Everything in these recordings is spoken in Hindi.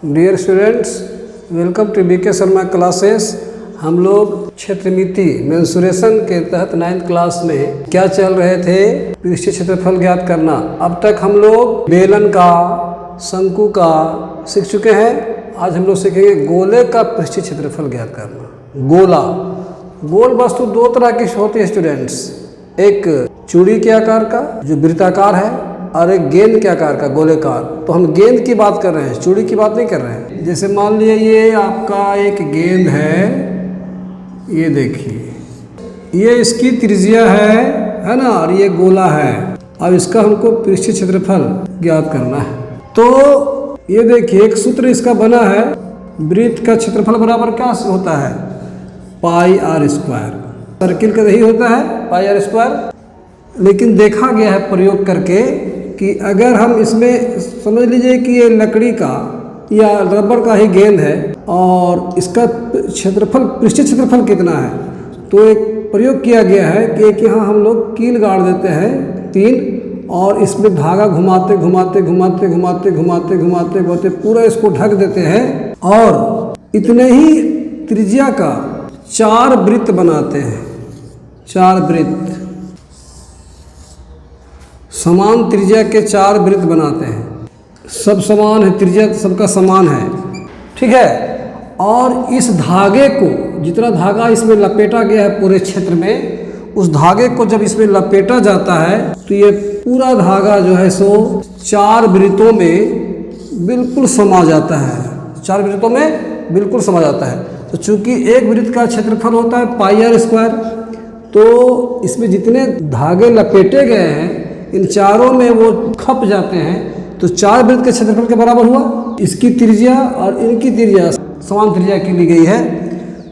Dear students, welcome to BK Sharma classes. हम लोग क्षेत्रमिति मेंसुरेशन के तहत 9th क्लास में क्या चल रहे थे, पृष्ठीय क्षेत्रफल ज्ञात करना। अब तक हम लोग बेलन का, शंकु का सीख चुके हैं। आज हम लोग सीखेंगे गोले का पृष्ठीय क्षेत्रफल ज्ञात करना। गोला, गोल वस्तु दो तरह की होती है स्टूडेंट्स, एक चूड़ी के आकार का जो वृत्ताकार है और एक गेंद के आकार का गोलेकार। तो हम गेंद की बात कर रहे हैं, चूड़ी की बात नहीं कर रहे हैं। जैसे मान लिया ये आपका एक गेंद है, ये देखिए, ये इसकी त्रिज्या है ना, और ये गोला है। अब इसका हमको पृष्ठीय क्षेत्रफल ज्ञात करना है। तो ये देखिए एक सूत्र इसका बना है, वृत्त का क्षेत्रफल बराबर क्या होता है, पाई आर स्क्वायर। सर्किल का यही होता है पाई आर स्क्वायर। लेकिन देखा गया है प्रयोग करके कि अगर हम इसमें समझ लीजिए कि ये लकड़ी का या रबर का ही गेंद है और इसका क्षेत्रफल, पृष्ठीय क्षेत्रफल कितना है, तो एक प्रयोग किया गया है कि एक यहाँ हम लोग कील गाड़ देते हैं 3 और इसमें धागा घुमाते घुमाते घुमाते घुमाते घुमाते घुमाते घुमाते पूरा इसको ढक देते हैं और इतने ही त्रिज्या का 4 वृत्त बनाते हैं। 4 वृत्त, समान त्रिज्या के 4 वृत्त बनाते हैं। सब समान है, त्रिज्या सबका समान है, ठीक है। और इस धागे को, जितना धागा इसमें लपेटा गया है पूरे क्षेत्र में, उस धागे को जब इसमें लपेटा जाता है तो ये पूरा धागा जो है सो 4 वृत्तों में बिल्कुल समा जाता है। 4 वृत्तों में बिल्कुल समा जाता है। तो चूंकि एक वृत्त का क्षेत्रफल होता है पाई आर स्क्वायर, तो इसमें जितने धागे लपेटे गए हैं इन चारों में वो खप जाते हैं, तो 4 वृत्त के क्षेत्रफल के बराबर हुआ। इसकी त्रिज्या और इनकी त्रिज्या समान त्रिज्या की ली गई है,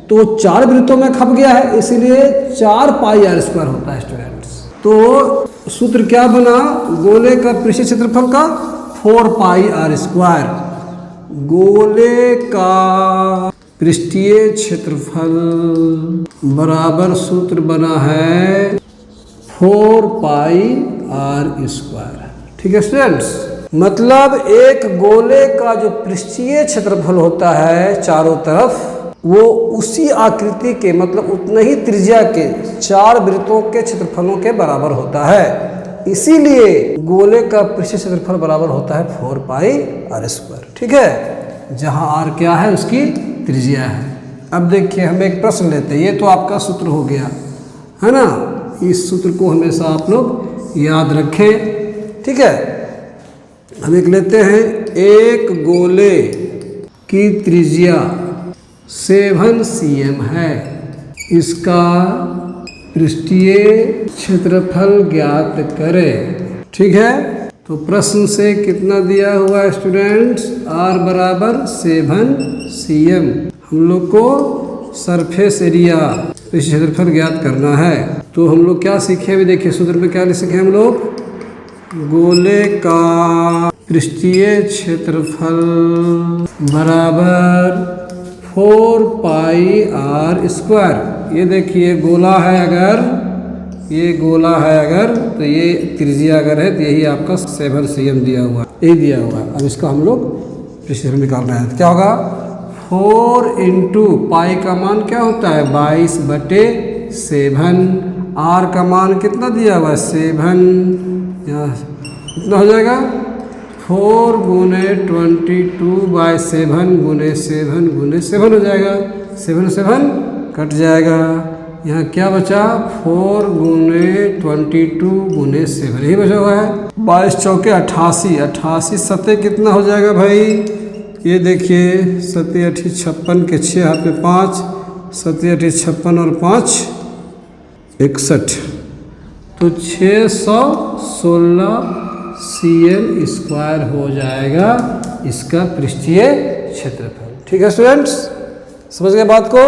तो 4 वृत्तों में खप गया है, इसीलिए 4 पाई आर स्क्वायर होता है स्टूडेंट्स। तो सूत्र क्या बना गोले का पृष्ठीय क्षेत्रफल का, 4 पाई आर स्क्वायर। गोले का पृष्ठीय क्षेत्रफल बराबर सूत्र बना है 4 पाई आर स्क्वायर। ठीक है स्टूडेंट्स, मतलब एक गोले का जो पृष्ठीय क्षेत्रफल होता है चारों तरफ, वो उसी आकृति के, मतलब उतने ही त्रिज्या के 4 वृत्तों के क्षेत्रफलों के बराबर होता है। इसीलिए गोले का पृष्ठीय क्षेत्रफल बराबर होता है 4 पाई आर स्क्वायर। ठीक है, जहां आर क्या है, उसकी त्रिज्या है। अब देखिए हम एक प्रश्न लेते हैं, ये तो आपका सूत्र हो गया है ना, इस सूत्र को हमेशा आप लोग याद रखें। ठीक है, हम एक लेते हैं, एक गोले की त्रिज्या 7 cm है, इसका पृष्ठीय क्षेत्रफल ज्ञात करें। ठीक है, तो प्रश्न से कितना दिया हुआ है स्टूडेंट्स, आर बराबर 7 cm। हम लोग को सरफेस एरिया पृष्ठीय क्षेत्रफल ज्ञात करना है। तो हम लोग क्या सीखे, अभी देखिए सूत्र में क्या सीखे हम लोग, गोले का पृष्ठीय क्षेत्रफल बराबर 4 पाई आर स्क्वायर। ये देखिए गोला है, अगर ये गोला है अगर, तो ये त्रिज्या अगर है तो यही आपका 7 cm दिया हुआ है, यही दिया हुआ है। अब इसका हम लोग पृष्ठीय क्षेत्रफल निकाल रहे हैं, तो क्या होगा, 4 इंटू पाई का मान क्या होता है 22/7, आर का मान कितना दिया हुआ है 7, यहाँ कितना हो जाएगा 4 गुने 22/7 गुने 7 गुने 7 हो जाएगा, 7 7 कट जाएगा। यहाँ क्या बचा, 4 गुने 22 गुने 7, यही बचा हुआ है। 22 चौके 88, 88 सतह कितना हो जाएगा भाई, ये देखिए 7 8 56 के 6 हाथ में 5, 7 8 56 और 5 61, तो 616 cm स्क्वायर हो जाएगा इसका पृष्ठीय क्षेत्रफल। ठीक है स्टूडेंट्स, समझ गए बात को।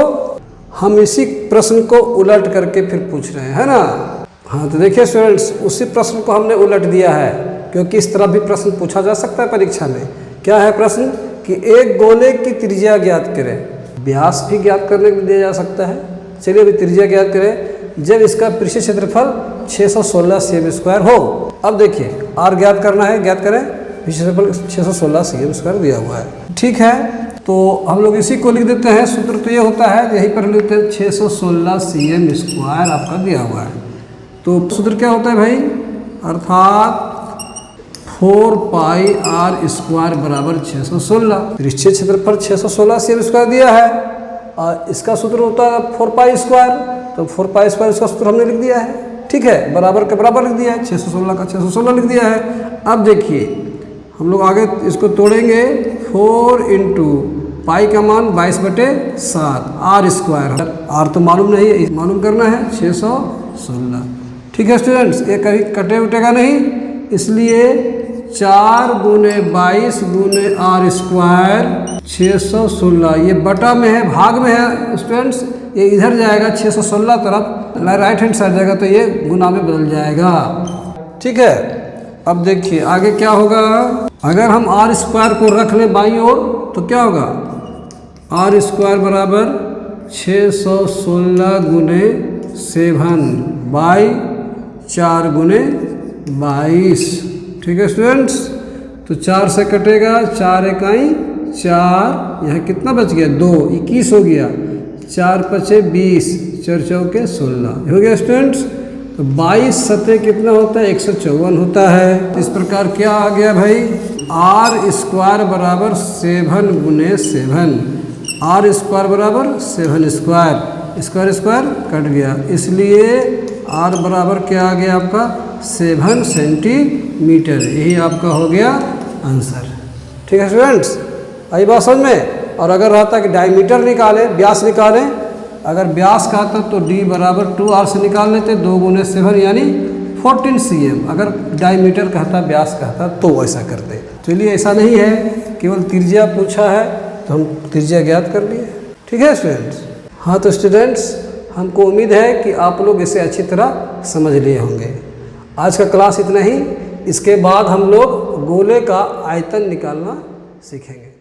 हम इसी प्रश्न को उलट करके फिर पूछ रहे हैं, है ना। हाँ, तो देखिए स्टूडेंट्स, उसी प्रश्न को हमने उलट दिया है, क्योंकि इस तरह भी प्रश्न पूछा जा सकता है परीक्षा में। क्या है प्रश्न कि एक गोले की त्रिज्या ज्ञात करें, व्यास भी ज्ञात करने को दिया जा सकता है। चलिए अभी त्रिज्या ज्ञात करें जब इसका पृष्ठीय क्षेत्रफल 616 cm स्क्वायर हो। अब देखिए आर ज्ञात करना है, ज्ञात करें। क्षेत्रफल 616 cm² दिया हुआ है। ठीक है, तो हम लोग इसी को लिख देते हैं। सूत्र तो ये होता है, यहीं पर लिखते हैं 616 cm² आपका दिया हुआ है। तो सूत्र क्या होता है भाई, अर्थात 4πr² बराबर 616। त्रिज्यीय क्षेत्रफल 616 cm² दिया है और इसका सूत्र होता है 4π²। तो 4π² इसका सूत्र हमने लिख दिया है। ठीक है, बराबर के बराबर लिख दिया है, 616 का 616 लिख दिया है। अब देखिए हम लोग आगे इसको तोड़ेंगे। 4 × पाई का मान 22/7 r²। r तो मालूम नहीं है, मालूम करना है 616। ठीक है स्टूडेंट्स, ये कहीं कटे उटेगा नहीं, इसलिए 4 × 22 × r², 616। ये बटा में है, भाग में है स्टूडेंट्स, ये इधर जाएगा 616 तरफ, राइट हैंड साइड जाएगा, तो ये गुना में बदल जाएगा। ठीक है, अब देखिए आगे क्या होगा। अगर हम r² को रख लें बाईं ओर तो क्या होगा, r² बराबर 616 × 7/4 × 22। ठीक है स्टूडेंट्स, तो 4 से कटेगा, 4 इकाई 4, यहाँ कितना बच गया 2, 21 हो गया, 4 × 5 = 20, 4 × 4 = 16 हो गया स्टूडेंट्स। तो 22 सतह कितना होता है, 154 होता है। इस प्रकार क्या आ गया भाई, r² बराबर 7 × 7, r² बराबर 7², स्क्वायर कट गया, इसलिए r बराबर क्या आ गया आपका 7 सेंटीमीटर। यही आपका हो गया आंसर। ठीक है स्टूडेंट्स, आई बात समझ में। और अगर रहता कि डायमीटर निकालें, व्यास निकालें, अगर व्यास का था तो d बराबर 2r से निकाल लेते, 2 × 7 यानी 14 cm। अगर डायमीटर कहता, व्यास कहता तो ऐसा करते। चलिए, ऐसा नहीं है, केवल त्रिज्या पूछा है तो हम त्रिज्या ज्ञात कर लिए। ठीक है स्टूडेंट्स। हाँ तो स्टूडेंट्स, हमको उम्मीद है कि आप लोग इसे अच्छी तरह समझ लिए होंगे। आज का क्लास इतना ही। इसके बाद हम लोग गोले का आयतन निकालना सीखेंगे।